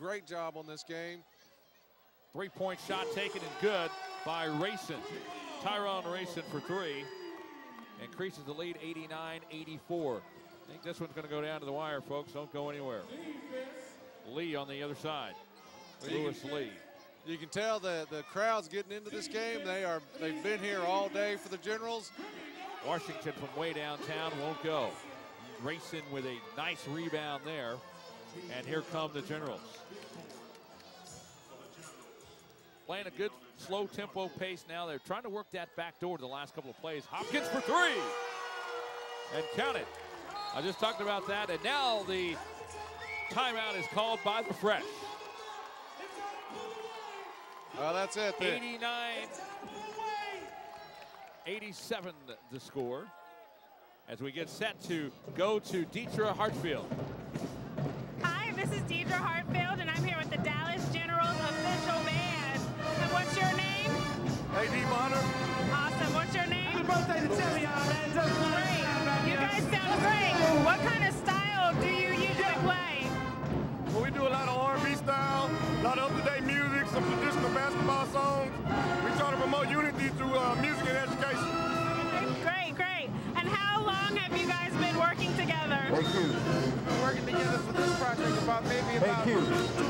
great job on this game. Three-point shot taken and good by Rayson. Tyrone Rayson for three. Increases the lead 89-84. I think this one's going to go down to the wire, folks. Don't go anywhere. Lee on the other side. Lewis Lee. You can tell the crowd's getting into this game. They've been here all day for the Generals. Washington from way downtown won't go. Rayson with a nice rebound there. And here come the Generals. Playing a good slow tempo pace now. They're trying to work that back door the last couple of plays. Hopkins for three. And count it. I just talked about that. And now the timeout is called by the Fresh. Well, that's it. 89-87 the score. As we get set to go to Deidre Hartfield. Hi, this is Deidre Hartfield, and I'm here with the Dallas Generals official band. And what's your name? A.D. Bonner. Awesome. What's your name? Happy birthday to Tim, y'all, man. Great. You guys sound great. What kind of style do you usually play? Well, we do a lot of R&B style, a lot of up-to-date music, some traditional basketball songs. We try to promote unity through music and education. Great, great. And how long have you guys been working together? We've been working together for this project about 2 or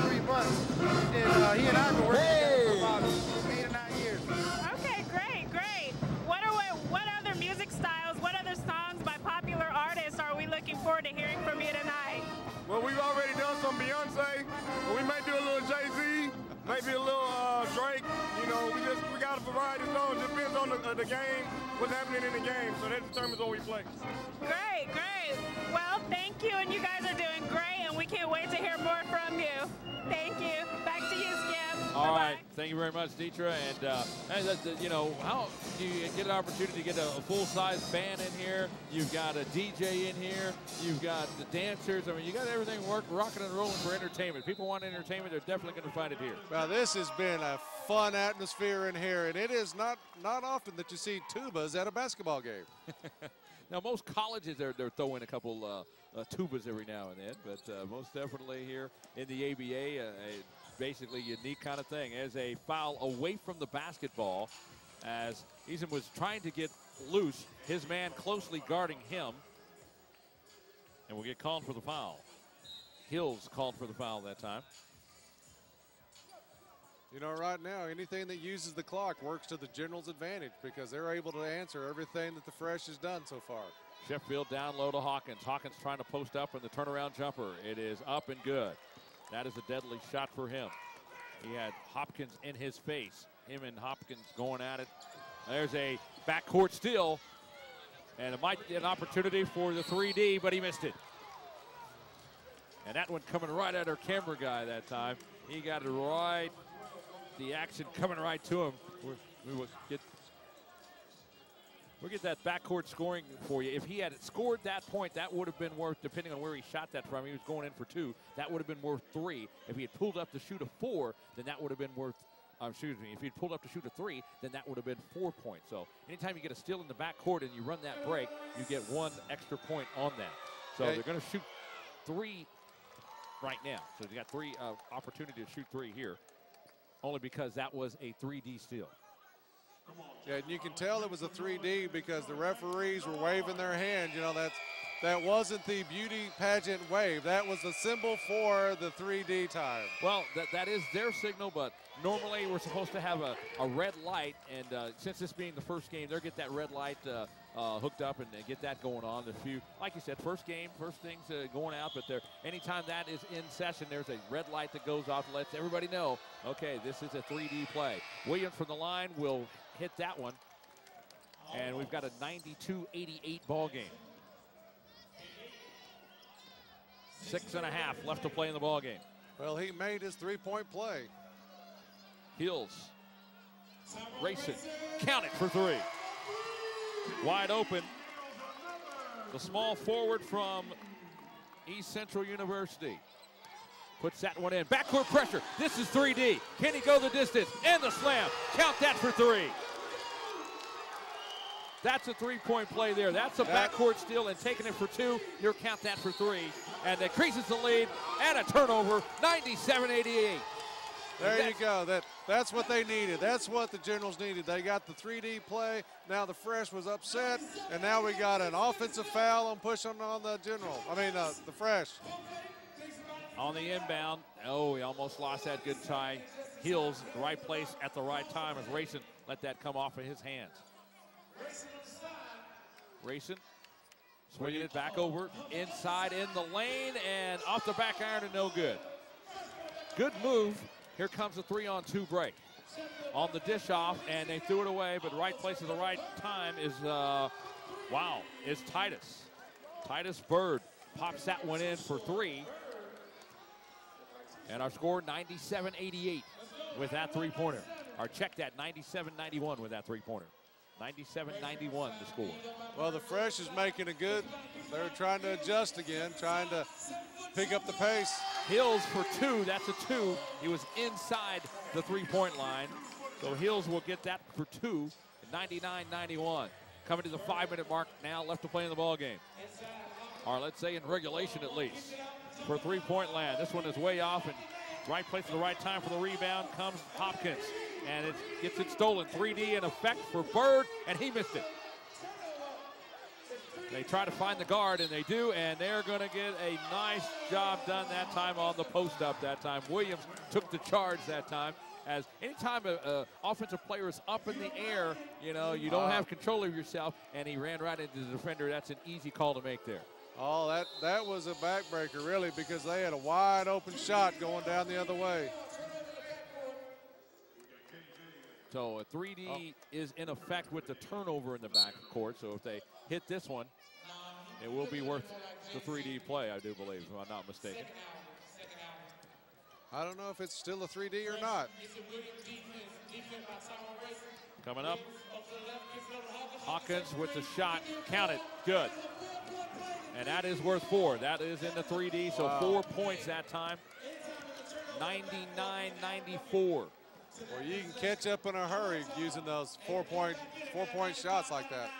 3 months. And he and I have been working together for about 8 or 9 years. Okay, great, great. What other music styles, what other songs by popular artists are we looking forward to hearing from you tonight? Well, we've already done some Beyonce, but we may do a little Jay-Z, maybe a little Drake. You know, we got a variety of songs. It depends on the game, what's happening in the game, so that determines what we play. Great, great. Well, thank you, and you guys are doing great, and we can't wait to hear more from you. Thank you. Back to you, Skip. All right, thank you very much, Deidre. And you know, how do you get an opportunity to get a full-size band in here? You've got a DJ in here. You've got the dancers. I mean, you got everything rocking and rolling for entertainment. People want entertainment; they're definitely going to find it here. Well, this has been a fun atmosphere in here, and it is not often that you see tubas at a basketball game. Now, most colleges, they're throwing a couple tubas every now and then, but most definitely here in the ABA, basically unique kind of thing. As a foul away from the basketball, as Eason was trying to get loose, his man closely guarding him, and will get called for the foul. Hills called for the foul that time. You know, right now, anything that uses the clock works to the Generals' advantage because they're able to answer everything that the Fresh has done so far. Sheffield down low to Hawkins. Hawkins trying to post up in the turnaround jumper. It is up and good. That is a deadly shot for him. He had Hopkins in his face. Him and Hopkins going at it. There's a backcourt steal. And it might be an opportunity for the 3D, but he missed it. And that one coming right at our camera guy that time. He got it right. The action coming right to him. We'll get that backcourt scoring for you. If he had scored that point, that would have been worth, depending on where he shot that from, he was going in for 2. That would have been worth 3. If he had pulled up to shoot a 4, then that would have been worth, excuse me, if he had pulled up to shoot a 3, then that would have been 4 points. So anytime you get a steal in the backcourt and you run that break, you get 1 extra point on that. So they're going to shoot 3 right now. So you got 3 opportunity to shoot 3 here. Only because that was a 3D steal. Yeah, and you can tell it was a 3D because the referees were waving their hand. You know, that wasn't the beauty pageant wave. That was the symbol for the 3D time. Well, that is their signal, but normally we're supposed to have a red light, and since this being the first game, they'll get that red light hooked up and get that going on. Like you said, first game, first things going out, but anytime that is in session, there's a red light that goes off, lets everybody know, okay, this is a 3D play. Williams from the line will hit that one, and we've got a 92-88 ball game. 6.5 left to play in the ball game. Well, he made his 3-point play. Hills, Rayson, count it for 3. Wide open. The small forward from East Central University puts that one in. Backcourt pressure. This is 3D. Can he go the distance? And the slam. Count that for 3. That's a three-point play there. That's a backcourt steal and taking it for two. You'll count that for three. And that increases the lead and a turnover, 97-88. There you go. That's what they needed. That's what the Generals needed. They got the 3D play. Now the Fresh was upset, and now we got an offensive foul on push on the General. The Fresh. On the inbound, he almost lost that good tie. Hills, the right place at the right time as Rayson let that come off of his hands. Rayson swinging it back over inside in the lane and off the back iron and no good. Good move. Here comes a 3-on-2 break. On the dish off, and they threw it away, but right place at the right time is, is Titus. Titus Bird pops that one in for three. And our score, 97-88 with that three-pointer. Or check that, 97-91 with that three-pointer. 97-91 the score. Well, the Fresh is making it good. They're trying to adjust again, trying to pick up the pace. Hills for two, that's a two. He was inside the three-point line. So Hills will get that for two, 99-91. Coming to the 5-minute mark now, left to play in the ball game. Or let's say in regulation at least. For three-point land, this one is way off and right place at the right time for the rebound comes Hopkins. And it gets it stolen, 3D in effect for Bird, and he missed it. They try to find the guard, and they do, and they're going to get a nice job done that time on the post-up that time. Williams took the charge that time. As anytime an offensive player is up in the air, you don't have control of yourself, and he ran right into the defender. That's an easy call to make there. Oh, that was a backbreaker, really, because they had a wide-open shot going down the other way. So a 3D is in effect with the turnover in the backcourt. So if they hit this one, it will be worth the 3D play, I do believe, if I'm not mistaken. I don't know if it's still a 3D or not. Coming up, Hawkins with the shot, counted, good. And that is worth four. That is in the 3D, so 4 points that time. 99-94. Well, you can catch up in a hurry using those four-point shots like that.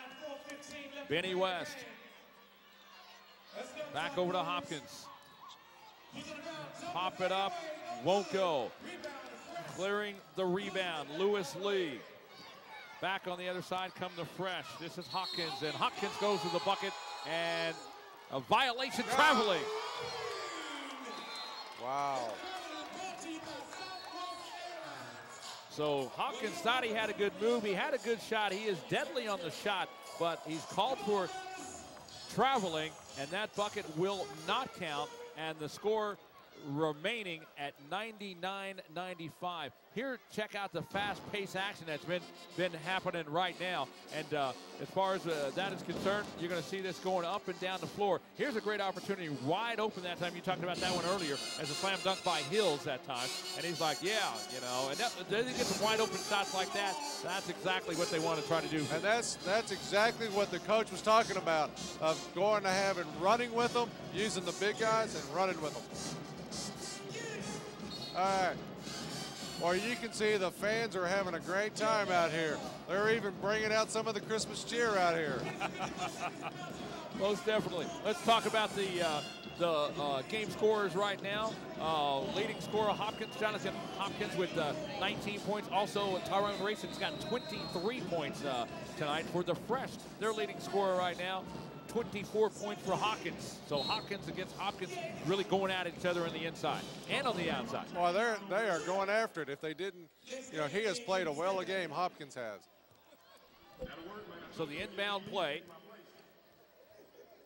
Benny West. Back over to Hopkins. Pop it up, won't go. Clearing the rebound, Lewis Lee. Back on the other side come the Fresh. This is Hopkins, and Hopkins goes to the bucket, and a violation traveling. Wow. So Hopkins thought he had a good move. He had a good shot. He is deadly on the shot, but he's called for traveling, and that bucket will not count, and the score remaining at 99-95. Here, check out the fast-paced action that's been happening right now. And as far as that is concerned, you're going to see this going up and down the floor. Here's a great opportunity, wide open that time. You talked about that one earlier as a slam dunk by Hills that time. And he's like, yeah, and they get some wide open shots like that. That's exactly what they want to try to do. And that's exactly what the coach was talking about, of going to have and running with them, using the big guys and running with them. All right. Well, you can see the fans are having a great time out here. They're even bringing out some of the Christmas cheer out here. Most definitely. Let's talk about the game scorers right now. Leading scorer Hopkins, Jonathan Hopkins with 19 points. Also, Tyrone Rayson's got 23 points tonight for the Fresh. Their leading scorer right now. 24 points for Hopkins. So Hopkins against Hopkins really going at each other on the inside and on the outside. Well, they are going after it. If they didn't, he has played a game, Hopkins has. So the inbound play.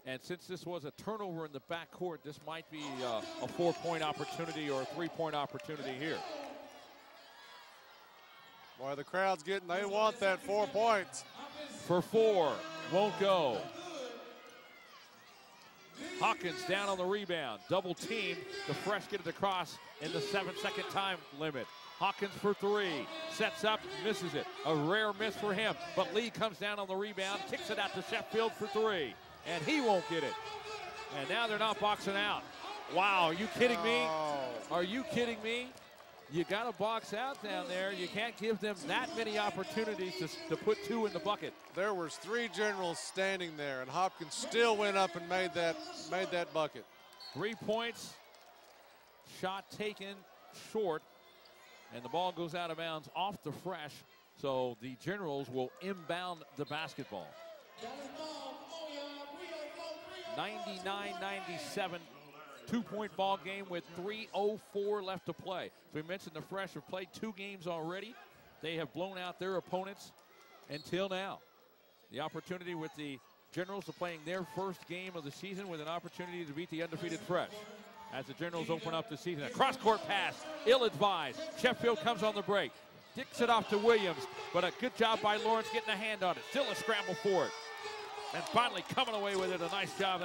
And since this was a turnover in the backcourt, this might be a 4-point opportunity or a 3-point opportunity here. Boy, the crowd's they want that 4 points. For 4, won't go. Hawkins down on the rebound, double team. The Fresh get it across in the 7-second time limit. Hawkins for 3, sets up, misses it. A rare miss for him, but Lee comes down on the rebound, kicks it out to Sheffield for 3, and he won't get it. And now they're not boxing out. Wow, are you kidding me? Are you kidding me? You got to box out down there. You can't give them that many opportunities to put 2 in the bucket. There was 3 generals standing there, and Hopkins still went up and made that bucket. 3 points. Shot taken short, and the ball goes out of bounds off the fresh. So the Generals will inbound the basketball. 99-97. 2-point ball game with 3:04 left to play. So we mentioned the Fresh have played 2 games already. They have blown out their opponents until now. The opportunity with the Generals are playing their first game of the season with an opportunity to beat the undefeated Fresh. As the Generals open up the season, a cross-court pass, ill-advised. Sheffield comes on the break. Dicks it off to Williams, but a good job by Lawrence getting a hand on it. Still a scramble for it. And finally coming away with it. A nice job